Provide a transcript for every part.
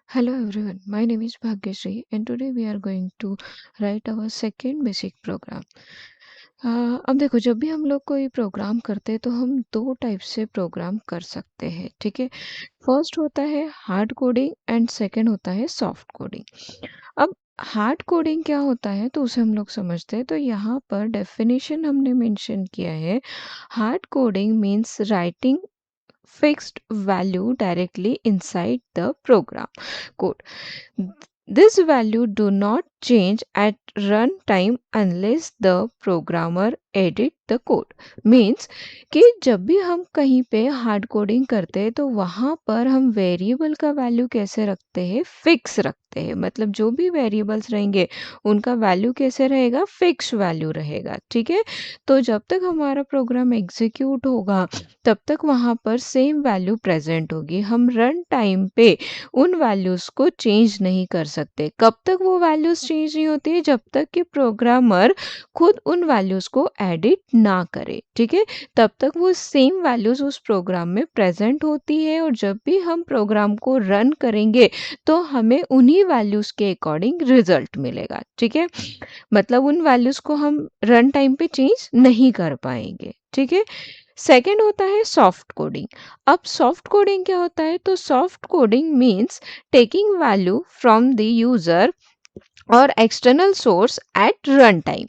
Hello everyone, my name is Bhagyashree and today we are going to write our second basic program. अब देखो जब भी हम लोग कोई प्रोग्राम करते हैं तो हम दो टाइप से प्रोग्राम कर सकते हैं, ठीक है। फर्स्ट होता है हार्ड कोडिंग एंड सेकंड होता है सॉफ्ट कोडिंग। अब हार्ड कोडिंग क्या होता है तो उसे हम लोग समझते हैं। तो यहाँ पर डेफिनेशन हमने मेंशन किया है। Hard coding means writing fixed value directly inside the program code. This value do not change at runtime unless the programmer edit the code. Means कि जब भी हम कहीं पे हार्ड कोडिंग करते हैं तो वहाँ पर हम वेरिएबल का वैल्यू कैसे रखते हैं, फिक्स रखते हैं। मतलब जो भी वेरिएबल्स रहेंगे उनका वैल्यू कैसे रहेगा, फिक्स वैल्यू रहेगा, ठीक है। तो जब तक हमारा प्रोग्राम एग्जीक्यूट होगा तब तक वहाँ पर सेम वैल्यू प्रेजेंट होगी। हम रन टाइम पे उन वैल्यूज़ को चेंज नहीं कर सकते। कब तक वो वैल्यूज़ चेंज नहीं होती है, जब तक कि प्रोग्रामर खुद उन वैल्यूज़ को एडिट ना करे, ठीक है। तब तक वो सेम वैल्यूज़ उस प्रोग्राम में प्रेजेंट होती है और जब भी हम प्रोग्राम को रन करेंगे तो हमें उन्हीं वैल्यूज़ के अकॉर्डिंग रिजल्ट मिलेगा, ठीक है। मतलब उन वैल्यूज़ को हम रन टाइम पे चेंज नहीं कर पाएंगे, ठीक है। सेकेंड होता है सॉफ्ट कोडिंग। अब सॉफ्ट कोडिंग क्या होता है तो soft coding means taking value from the user और external source at run time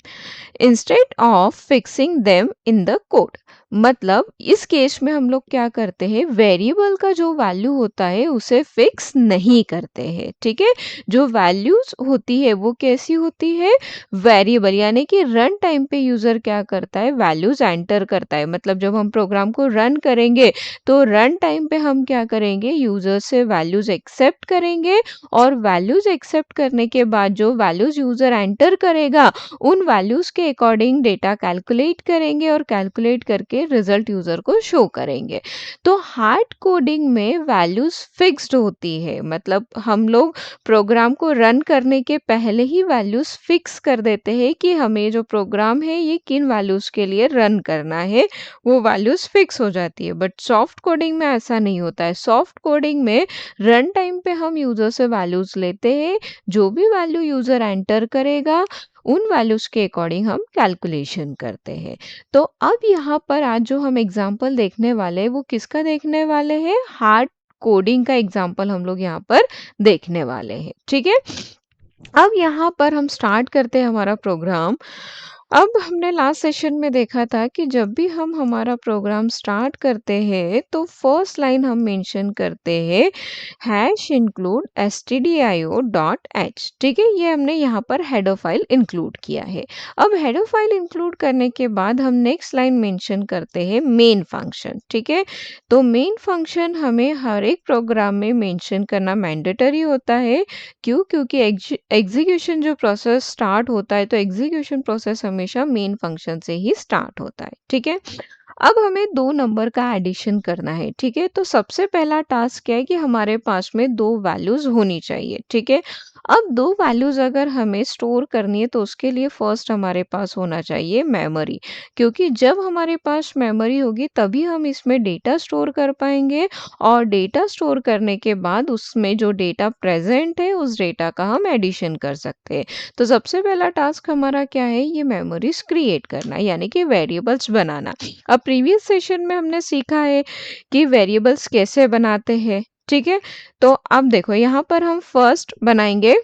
instead of fixing them in the code. मतलब इस केस में हम लोग क्या करते हैं, वेरिएबल का जो वैल्यू होता है उसे फिक्स नहीं करते हैं, ठीक है। जो वैल्यूज होती है वो कैसी होती है, वेरिएबल, यानी कि रन टाइम पे यूजर क्या करता है, वैल्यूज एंटर करता है। मतलब जब हम प्रोग्राम को रन करेंगे तो रन टाइम पे हम क्या करेंगे, यूजर से वैल्यूज एक्सेप्ट करेंगे और वैल्यूज एक्सेप्ट करने के बाद जो वैल्यूज यूजर एंटर करेगा उन वैल्यूज के अकॉर्डिंग डेटा कैलकुलेट करेंगे और कैलकुलेट करके रिजल्ट यूजर को शो करेंगे। तो हार्ड कोडिंग में वैल्यूज फिक्स्ड होती है। मतलब हम लोग प्रोग्राम को रन करने के पहले ही वैल्यूज फिक्स कर देते हैं कि हमें जो प्रोग्राम है ये किन वैल्यूज के लिए रन करना है, वो वैल्यूज फिक्स हो जाती है। बट सॉफ्ट कोडिंग में ऐसा नहीं होता है। सॉफ्ट कोडिंग में रन टाइम पे हम यूजर से वैल्यूज लेते हैं, जो भी वैल्यू यूजर एंटर करेगा उन वैल्यूज के अकॉर्डिंग हम कैलकुलेशन करते हैं। तो अब यहाँ पर आज जो हम एग्जांपल देखने वाले हैं वो किसका देखने वाले हैं, हार्ड कोडिंग का एग्जांपल हम लोग यहाँ पर देखने वाले हैं, ठीक है। अब यहाँ पर हम स्टार्ट करते हैं हमारा प्रोग्राम। अब हमने लास्ट सेशन में देखा था कि जब भी हम हमारा प्रोग्राम स्टार्ट करते हैं तो फर्स्ट लाइन हम मेंशन करते हैं hash include stdio dot h, ठीक है। ये हमने यहाँ पर हेडर फाइल इंक्लूड किया है। अब हेडर फाइल इंक्लूड करने के बाद हम नेक्स्ट लाइन मेंशन करते हैं मेन फंक्शन, ठीक है। तो मेन फंक्शन हमें हर एक प्रोग्राम में मेंशन करना मैंडेटरी होता है। क्यों, क्योंकि एग्जीक्यूशन जो प्रोसेस स्टार्ट होता है तो एग्जीक्यूशन प्रोसेस हमेशा मेन फंक्शन से ही स्टार्ट होता है, ठीक है। अब हमें दो नंबर का एडिशन करना है, ठीक है। तो सबसे पहला टास्क क्या है कि हमारे पास में दो वैल्यूज होनी चाहिए, ठीक है। अब दो वैल्यूज अगर हमें स्टोर करनी है तो उसके लिए फर्स्ट हमारे पास होना चाहिए मेमोरी। क्योंकि जब हमारे पास मेमोरी होगी तभी हम इसमें डेटा स्टोर कर पाएंगे और डेटा स्टोर करने के बाद उसमें जो डेटा प्रेजेंट है उस डेटा का हम एडिशन कर सकते हैं। तो सबसे पहला टास्क हमारा क्या है, ये मेमोरीज क्रिएट करना, यानी कि वेरिएबल्स बनाना। अब प्रीवियस सेशन में हमने सीखा है कि वेरिएबल्स कैसे बनाते हैं, ठीक है। तो अब देखो यहाँ पर हम फर्स्ट बनाएंगे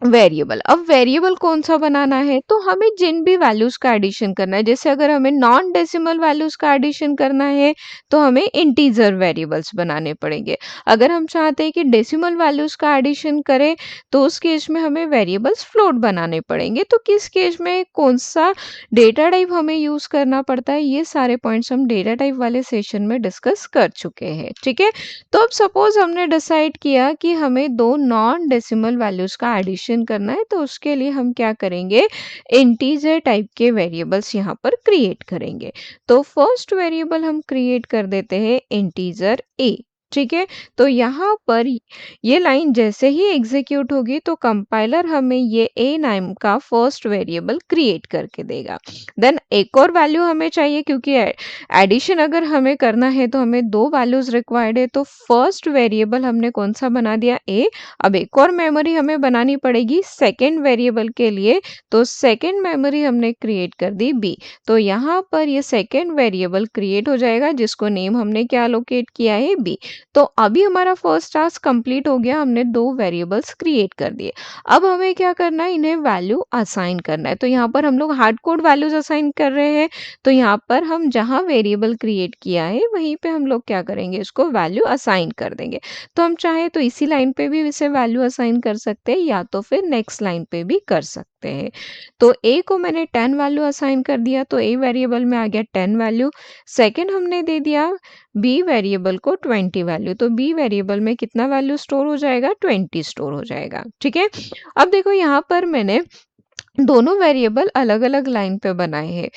वेरिएबल। अब वेरिएबल कौन सा बनाना है, तो हमें जिन भी वैल्यूज का एडिशन करना है, जैसे अगर हमें नॉन डेसिमल वैल्यूज का एडिशन करना है तो हमें इंटीजर वेरिएबल्स बनाने पड़ेंगे। अगर हम चाहते हैं कि डेसिमल वैल्यूज का एडिशन करें तो उस केस में हमें वेरिएबल्स फ्लोट बनाने पड़ेंगे। तो किस केस में कौन सा डेटा टाइप हमें यूज करना पड़ता है, ये सारे पॉइंट्स हम डेटा टाइप वाले सेशन में डिस्कस कर चुके हैं, ठीक है। तो अब सपोज हमने डिसाइड किया कि हमें दो नॉन डेसिमल वैल्यूज का एडिशन करना है, तो उसके लिए हम क्या करेंगे, इंटीजर टाइप के वेरिएबल्स यहाँ पर क्रिएट करेंगे। तो फर्स्ट वेरिएबल हम क्रिएट कर देते हैं इंटीजर ए, ठीक है? तो यहाँ पर ये लाइन जैसे ही एग्ज़ीक्यूट होगी तो कंपाइलर हमें ये ए नाम का फर्स्ट वेरिएबल क्रिएट करके देगा। देन एक और वैल्यू हमें चाहिए क्योंकि एडिशन अगर हमें करना है तो हमें 2 वैल्यूज़ रिक्वायर्ड है, तो फर्स्ट वेरिएबल हमने कौन-सा बना दिया ए। अब एक और मेमोरी हमें बनानी पड़ेगी सेकंड वेरिएबल के लिए, तो सेकंड मेमोरी हमने क्रिएट कर दी बी। तो यहाँ पर ये सेकंड वेरिएबल क्रिएट हो जाएगा जिसको नेम हमने क्या एलोकेट किया है बी। तो अभी हमारा फर्स्ट टास्क कंप्लीट हो गया, हमने 2 वेरिएबल्स क्रिएट कर दिए। अब हमें क्या करना है, इन्हें वैल्यू असाइन करना है। तो यहाँ पर हम लोग हार्ड कोड वैल्यूज़ असाइन कर रहे हैं, तो यहाँ पर हम जहाँ वेरिएबल क्रिएट किया है वहीं पे हम लोग क्या करेंगे, इसको वैल्यू असाइन कर देंगे। तो हम चाहे तो इसी लाइन पे भी इसे वैल्यू असाइन कर सकते हैं या तो फिर नेक्स्ट लाइन पे भी कर सकते हैं। तो ए को मैंने 10 वैल्यू असाइन कर दिया, तो ए वेरिएबल में आ गया 10 वैल्यू। सेकंड हमने दे दिया बी वेरिएबल को 20 वैल्यू, तो बी वेरिएबल में कितना वैल्यू स्टोर हो जाएगा, 20 स्टोर हो जाएगा। ठीक है? अब देखो यहाँ पर मैंने दोनों वेरिएबल अलग-अलग लाइन पे बनाए हैं।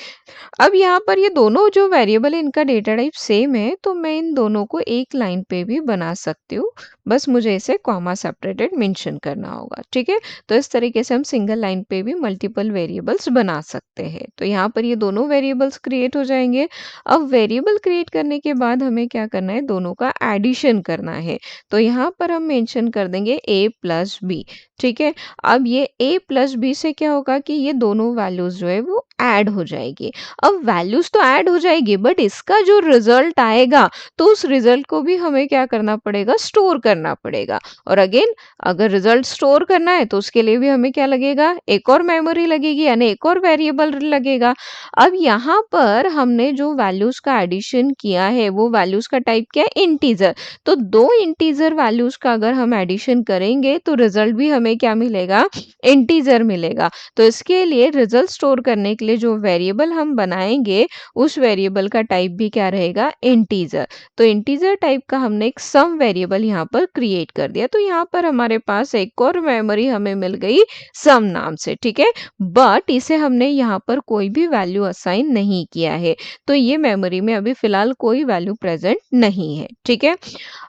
अब यहाँ पर ये दोनों जो वेरिएबल है इनका डेटा टाइप सेम है, तो मैं इन दोनों को एक लाइन पे भी बना सकती हूँ। बस मुझे इसे कॉमा सेपरेटेड मेंशन करना होगा, ठीक है? तो इस तरीके से हम सिंगल लाइन पे भी मल्टीपल वेरिएबल्स बना सकते हैं। तो यहाँ पर ये दोनों वेरिएबल्स क्रिएट हो जाएंगे। अब वेरिएबल क्रिएट करने के बाद हमें क्या करना है, दोनों का एडिशन करना है। तो यहाँ पर हम मेंशन कर देंगे a प्लस बी, ठीक है? अब ये a प्लस बी से क्या होगा कि ये दोनों वैल्यूज जो है वो ऐड हो जाएगी। अब वैल्यूज तो ऐड हो जाएगी बट इसका जो रिजल्ट आएगा तो उस रिजल्ट को भी हमें क्या करना पड़ेगा, स्टोर करना पड़ेगा। और अगेन अगर रिजल्ट स्टोर करना है तो उसके लिए भी हमें क्या लगेगा, एक और मेमोरी लगेगी यानी एक और वेरिएबल लगेगा। अब यहाँ पर हमने जो वैल्यूज का एडिशन किया है वो वैल्यूज का टाइप क्या है, इंटीजर। तो दो इंटीजर वैल्यूज का अगर हम एडिशन करेंगे तो रिजल्ट भी हमें क्या मिलेगा, इंटीजर मिलेगा। तो इसके लिए रिजल्ट स्टोर करने के लिए जो वेरिएबल हम बनाएंगे उस वेरिएबल का टाइप भी क्या रहेगा, इंटीजर। तो इंटीजर टाइप का हमने एक सम वेरिएबल यहाँ पर क्रिएट कर दिया। तो यहाँ पर हमारे पास एक और मेमोरी हमें मिल गई सम नाम से, ठीक है? बट इसे हमने यहाँ पर कोई भी वैल्यू असाइन नहीं किया है, तो ये मेमोरी में अभी फिलहाल कोई वैल्यू प्रेजेंट नहीं है, ठीक है?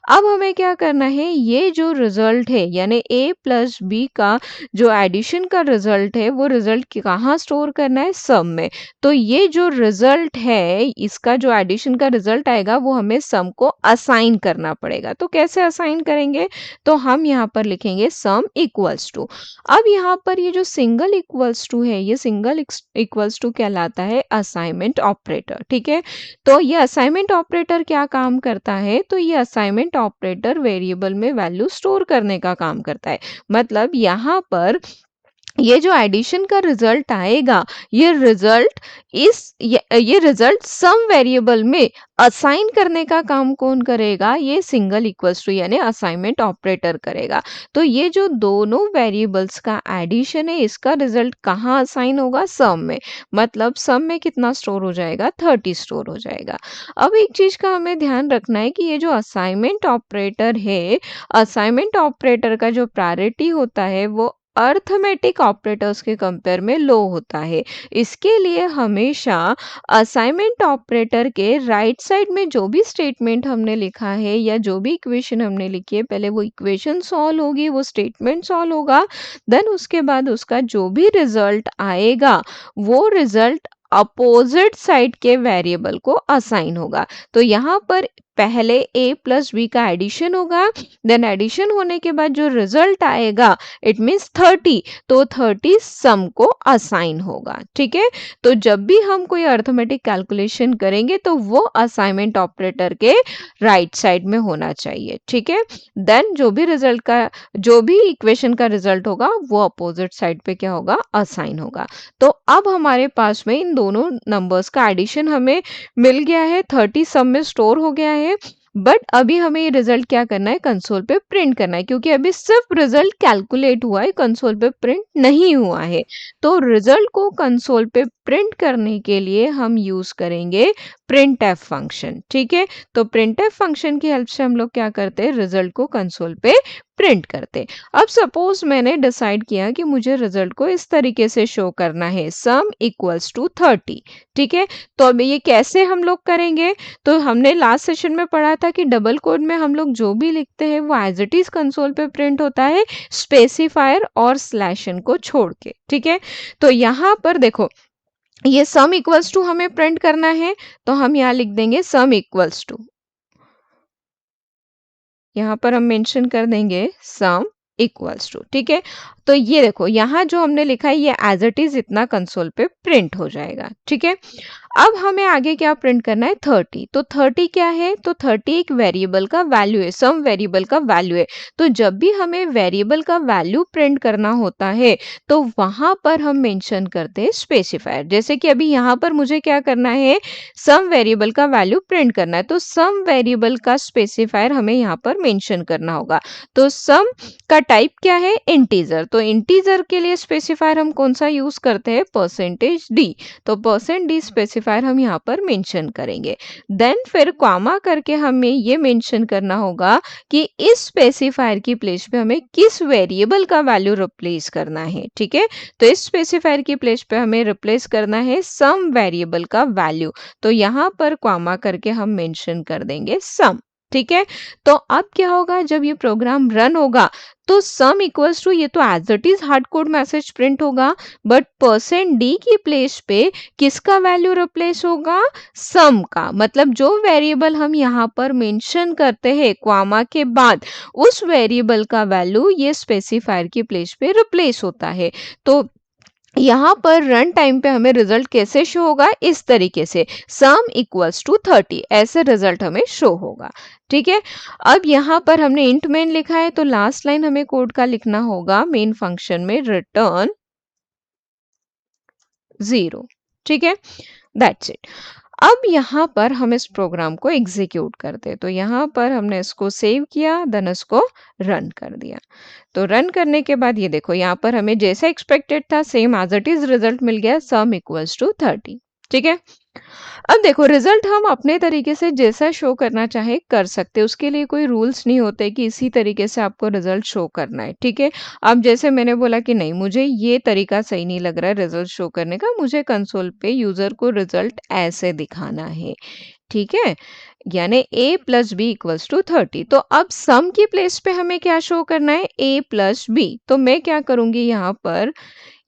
अब हमें क्या करना है, ये जो रिजल्ट है यानी a प्लस बी का जो एडिशन का रिजल्ट है वो रिजल्ट कहाँ स्टोर करना है, सम में। तो ये जो रिजल्ट है इसका जो एडिशन का रिजल्ट आएगा वो हमें सम को असाइन करना पड़ेगा। तो कैसे असाइन करेंगे, तो हम यहाँ पर लिखेंगे सम इक्वल्स टू। अब यहाँ पर ये जो सिंगल इक्वल्स टू है ये सिंगल इक्वल्स टू कहलाता है असाइनमेंट ऑपरेटर, ठीक है? तो ये असाइनमेंट ऑपरेटर क्या काम करता है, तो ये असाइनमेंट ऑपरेटर वेरिएबल में वैल्यू स्टोर करने का काम करता है। मतलब यहाँ पर ये जो एडिशन का रिजल्ट आएगा ये रिजल्ट ये रिजल्ट सम वेरिएबल में असाइन करने का काम कौन करेगा, ये सिंगल इक्वल्स टू यानी असाइनमेंट ऑपरेटर करेगा। तो ये जो दोनों वेरिएबल्स का एडिशन है इसका रिजल्ट कहाँ असाइन होगा, सम में। मतलब सम में कितना स्टोर हो जाएगा, 30 स्टोर हो जाएगा। अब एक चीज का हमें ध्यान रखना है कि ये जो असाइनमेंट ऑपरेटर है, असाइनमेंट ऑपरेटर का जो प्रायोरिटी होता है वो अर्थमेटिक ऑपरेटर्स के कंपेयर में लो होता है। इसके लिए हमेशा असाइनमेंट ऑपरेटर के राइट साइड में जो भी स्टेटमेंट हमने लिखा है या जो भी इक्वेशन हमने लिखी है पहले वो इक्वेशन सॉल्व होगी, वो स्टेटमेंट सॉल्व होगा, देन उसके बाद उसका जो भी रिजल्ट आएगा वो रिजल्ट अपोजिट साइड के वेरिएबल को असाइन होगा। तो यहाँ पर पहले a प्लस बी का एडिशन होगा, देन एडिशन होने के बाद जो रिजल्ट आएगा इट मीन्स 30, तो 30 सम को असाइन होगा, ठीक है? तो जब भी हम कोई अर्थमेटिक कैलकुलेशन करेंगे तो वो असाइनमेंट ऑपरेटर के राइट साइड में होना चाहिए, ठीक है? देन जो भी इक्वेशन का रिजल्ट होगा वो अपोजिट साइड पे क्या होगा, असाइन होगा। तो अब हमारे पास में इन दोनों नंबर्स का एडिशन हमें मिल गया है, 30 सम में स्टोर हो गया है। बट अभी हमें ये रिजल्ट क्या करना है, कंसोल पे प्रिंट करना है, क्योंकि अभी सिर्फ रिजल्ट कैलकुलेट हुआ है, कंसोल पे प्रिंट नहीं हुआ है। तो रिजल्ट को कंसोल पे प्रिंट करने के लिए हम यूज़ करेंगे प्रिंटफ फंक्शन, ठीक है? तो प्रिंटफ फंक्शन की हेल्प से हम लोग क्या करते हैं, रिजल्ट को कंसोल पे प्रिंट करते। अब सपोज मैंने डिसाइड किया कि मुझे रिजल्ट को इस तरीके से शो करना है, सम इक्वल्स टू 30, ठीक है? तो अब ये कैसे हम लोग करेंगे? तो हमने लास्ट सेशन में पढ़ा था कि डबल कोड में हम लोग जो भी लिखते हैं वो एज इट इज कंसोल पे प्रिंट होता है, स्पेसिफायर और स्लैश एन को छोड़ के, ठीक है? तो यहाँ पर देखो, ये सम इक्वल्स टू हमें प्रिंट करना है, तो हम यहाँ लिख देंगे सम इक्वल्स टू, यहाँ पर हम मेंशन कर देंगे सम इक्वल्स टू, ठीक है? तो ये देखो, यहाँ जो हमने लिखा है ये एज इट इज इतना कंसोल पे प्रिंट हो जाएगा, ठीक है? अब हमें आगे क्या प्रिंट करना है, 30। तो 30 क्या है, तो 30 एक वेरिएबल का वैल्यू है, सम वेरिएबल का वैल्यू है। तो जब भी हमें वेरिएबल का वैल्यू प्रिंट करना होता है तो वहां पर हम मेंशन करते हैं स्पेसिफायर। जैसे कि अभी यहाँ पर मुझे क्या करना है, सम वेरिएबल का वैल्यू प्रिंट करना है, तो सम वेरिएबल का स्पेसिफायर हमें यहाँ पर मेंशन करना होगा। तो सम का टाइप क्या है, इंटीजर। तो इंटीजर के लिए स्पेसिफायर हम कौन सा यूज करते हैं, परसेंटेज डी। तो परसेंट डी स्पेसिफायर हम यहाँ पर मेंशन करेंगे। देन फिर कॉमा करके हमें ये मेंशन करना होगा कि इस स्पेसिफायर की प्लेस पे हमें किस वेरिएबल का वैल्यू रिप्लेस करना है, ठीक है? तो इस स्पेसिफायर की प्लेस पे हमें रिप्लेस करना है सम वेरिएबल का वैल्यू। तो यहाँ पर कॉमा करके हम मेंशन कर देंगे सम, ठीक है? तो अब क्या होगा, जब ये प्रोग्राम रन होगा तो सम इक्वल्स टू, ये तो as it is hard code message print होगा, बट परसेंट डी की प्लेस पे किसका वैल्यू रिप्लेस होगा, सम का। मतलब जो वेरिएबल हम यहाँ पर मेंशन करते हैं क्वामा के बाद, उस वेरिएबल का वैल्यू ये स्पेसिफायर की प्लेस पे रिप्लेस होता है। तो यहाँ पर रन टाइम पे हमें रिजल्ट कैसे शो होगा, इस तरीके से सम इक्वल्स टू 30, ऐसे रिजल्ट हमें शो होगा, ठीक है? अब यहाँ पर हमने इंट मेन लिखा है, तो लास्ट लाइन हमें कोड का लिखना होगा मेन फंक्शन में, रिटर्न 0, ठीक है? That's it. अब यहाँ पर हम इस प्रोग्राम को एग्जीक्यूट करते हैं, तो यहाँ पर हमने इसको सेव किया, देन इसको रन कर दिया। तो रन करने के बाद ये देखो, यहाँ पर हमें जैसा एक्सपेक्टेड था same as it is result मिल गया, सम इक्वल्स टू 30, ठीक है? अब देखो, रिजल्ट हम अपने तरीके से जैसा शो करना चाहे कर सकते हैं, उसके लिए कोई रूल्स नहीं होते कि इसी तरीके से आपको रिजल्ट शो करना है, ठीक है? अब जैसे मैंने बोला कि नहीं, मुझे ये तरीका सही नहीं लग रहा है रिजल्ट शो करने का, मुझे कंसोल पे यूजर को रिजल्ट ऐसे दिखाना है, ठीक है? यानी a plus B equals to 30। तो अब सम की प्लेस पे हमें क्या शो करना है, a प्लस बी। तो मैं क्या करूंगी, यहाँ पर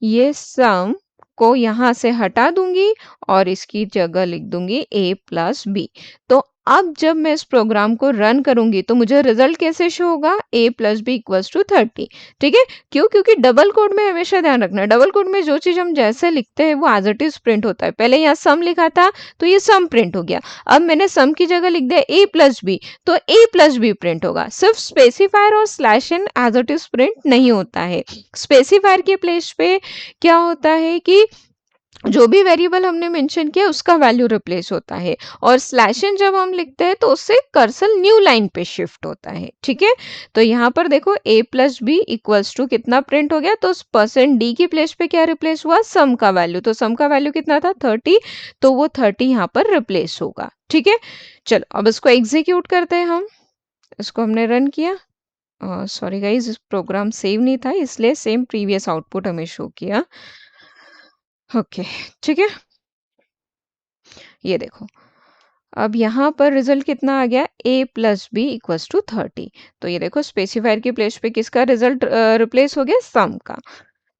ये सम को यहाँ से हटा दूंगी और इसकी जगह लिख दूंगी a प्लस बी। तो अब जब मैं इस प्रोग्राम को रन करूंगी तो मुझे रिजल्ट कैसे शो होगा, a plus B equals to 30, ठीक है? क्यों? क्योंकि डबल कोड में हमेशा ध्यान रखना है, डबल कोड में जो चीज हम जैसे लिखते हैं वो एज इट इज प्रिंट होता है। पहले यहाँ सम लिखा था तो ये सम प्रिंट हो गया, अब मैंने सम की जगह लिख दिया a प्लस बी, तो a प्लस बी प्रिंट होगा। सिर्फ स्पेसिफायर और slash n as it is print नहीं होता है। स्पेसिफायर के प्लेस पे क्या होता है कि जो भी वेरिएबल हमने मेंशन किया उसका वैल्यू रिप्लेस होता है, और स्लैश इन जब हम लिखते हैं तो उससे कर्सर न्यू लाइन पे शिफ्ट होता है, ठीक है? तो यहाँ पर देखो, a plus B equals to कितना प्रिंट हो गया, तो परसेंट डी की प्लेस पे क्या रिप्लेस हुआ, सम का वैल्यू। तो सम का वैल्यू कितना था, 30, तो वो 30 यहाँ पर रिप्लेस होगा, ठीक है? चलो अब इसको एग्जीक्यूट करते हैं हम। इसको हमने रन किया, सॉरी गाइज, इस प्रोग्राम सेव नहीं था इसलिए सेम प्रीवियस आउटपुट हमें शो किया। ओके, ठीक है? ये देखो, अब यहाँ पर रिजल्ट कितना आ गया, a plus B equals to 30। तो ये देखो, स्पेसिफायर की प्लेस पे किसका रिजल्ट रिप्लेस हो गया, सम का।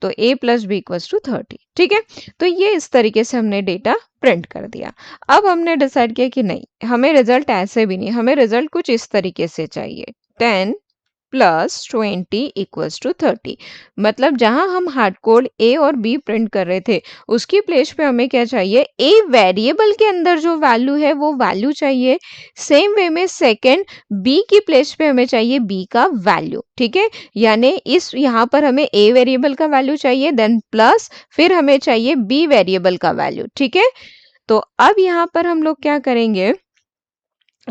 तो a plus B equals to 30, ठीक है? तो ये इस तरीके से हमने डेटा प्रिंट कर दिया। अब हमने डिसाइड किया कि नहीं, हमें रिजल्ट ऐसे भी नहीं, हमें रिजल्ट कुछ इस तरीके से चाहिए, 10 प्लस 20 इक्वल्स टू 30। मतलब जहां हम हार्ड कोड ए और बी प्रिंट कर रहे थे उसकी प्लेस पे हमें क्या चाहिए, ए वेरिएबल के अंदर जो वैल्यू है वो वैल्यू चाहिए। सेम वे में सेकंड, बी की प्लेस पे हमें चाहिए बी का वैल्यू, ठीक है? यानी इस यहाँ पर हमें ए वेरिएबल का वैल्यू चाहिए, देन प्लस फिर हमें चाहिए बी वेरिएबल का वैल्यू, ठीक है? तो अब यहाँ पर हम लोग क्या करेंगे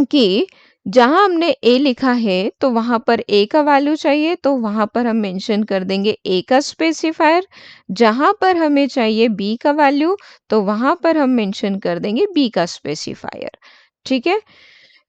कि जहाँ हमने ए लिखा है तो वहाँ पर ए का वैल्यू चाहिए तो वहाँ पर हम मेंशन कर देंगे ए का स्पेसिफायर। जहाँ पर हमें चाहिए बी का वैल्यू तो वहाँ पर हम मेंशन कर देंगे बी का स्पेसिफायर। ठीक है?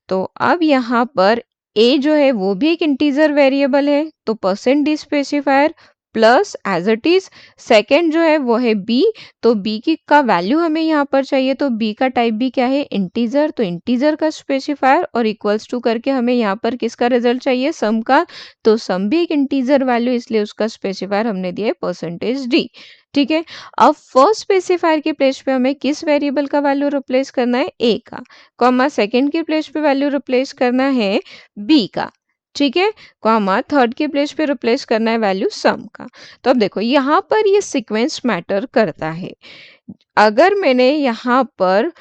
तो अब यहाँ पर ए जो है वो भी एक इंटीजर वेरिएबल है तो percent D specifier plus as it is second जो है वो है बी। तो बी की का वैल्यू हमें यहाँ पर चाहिए तो बी का टाइप भी क्या है इंटीजर तो इंटीजर का स्पेसिफायर और इक्वल्स टू करके हमें यहाँ पर किसका रिजल्ट चाहिए सम का। तो सम भी एक इंटीजर वैल्यू इसलिए उसका स्पेसिफायर हमने दिया है परसेंटेज डी। ठीक है। अब फर्स्ट स्पेसिफायर के प्लेस पे हमें किस वेरिएबल का वैल्यू रिप्लेस करना है ए का कॉमा सेकंड के प्लेस पे वैल्यू रिप्लेस करना है बी का। ठीक है। कॉमा थर्ड के प्लेस पे रिप्लेस करना है वैल्यू सम का। तो अब देखो यहाँ पर ये सीक्वेंस मैटर करता है। अगर मैंने यहाँ पर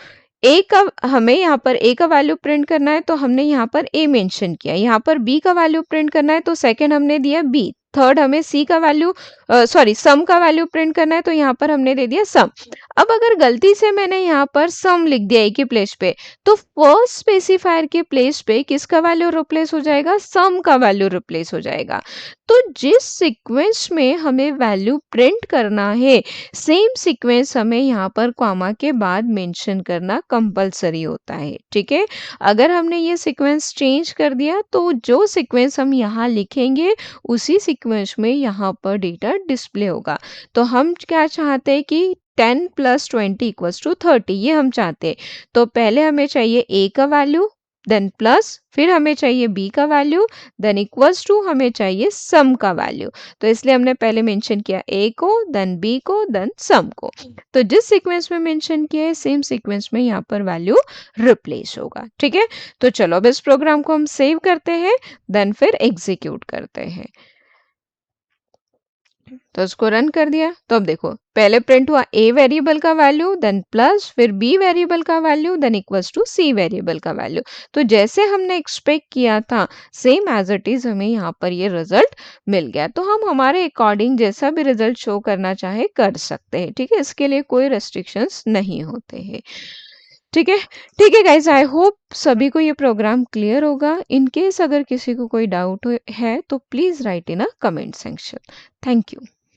ए का हमें यहाँ पर ए का वैल्यू प्रिंट करना है तो हमने यहाँ पर ए मेंशन किया। यहाँ पर बी का वैल्यू प्रिंट करना है तो सेकंड हमने दिया बी। थर्ड हमें सी का वैल्यू सॉरी सम का वैल्यू प्रिंट करना है तो यहाँ पर हमने दे दिया सम। अब अगर गलती से मैंने यहाँ पर सम लिख दिया ए के प्लेस पे तो फर्स्ट स्पेसिफायर के प्लेस पे किसका वैल्यू रिप्लेस हो जाएगा सम का वैल्यू रिप्लेस हो जाएगा। तो जिस सीक्वेंस में हमें वैल्यू प्रिंट करना है सेम सीक्वेंस हमें यहाँ पर कॉमा के बाद मेंशन करना कंपलसरी होता है। ठीक है। अगर हमने ये सीक्वेंस चेंज कर दिया तो जो सीक्वेंस हम यहाँ लिखेंगे उसी सीक्वेंस में यहाँ पर डेटा डिस्प्ले होगा। तो हम क्या चाहते हैं कि 10 प्लस 20 इक्वल्स टू 30 ये हम चाहते हैं। तो पहले हमें चाहिए ए का वैल्यू देन प्लस फिर हमें चाहिए बी का वैल्यू देन इक्वल्स टू हमें चाहिए सम का वैल्यू। तो इसलिए हमने पहले मेंशन किया ए को देन बी को देन सम को। तो जिस सीक्वेंस में मेंशन किया है सेम सीक्वेंस में यहाँ पर वैल्यू रिप्लेस होगा। ठीक है। तो चलो अब इस प्रोग्राम को हम सेव करते हैं देन फिर एग्जीक्यूट करते हैं। तो उसको रन कर दिया तो अब देखो पहले प्रिंट हुआ ए वेरिएबल का वैल्यू देन प्लस फिर बी वेरिएबल का value then equals to C variable का वैल्यू। तो जैसे हमने एक्सपेक्ट किया था सेम एज इट इज हमें यहाँ पर ये रिजल्ट मिल गया। तो हम हमारे अकॉर्डिंग जैसा भी रिजल्ट शो करना चाहे कर सकते हैं। ठीक है। इसके लिए कोई रेस्ट्रिक्शंस नहीं होते हैं। ठीक है। ठीक है गाइज आई होप सभी को ये प्रोग्राम क्लियर होगा। इन केस अगर किसी को कोई डाउट है तो please right in a comment section. Thank you.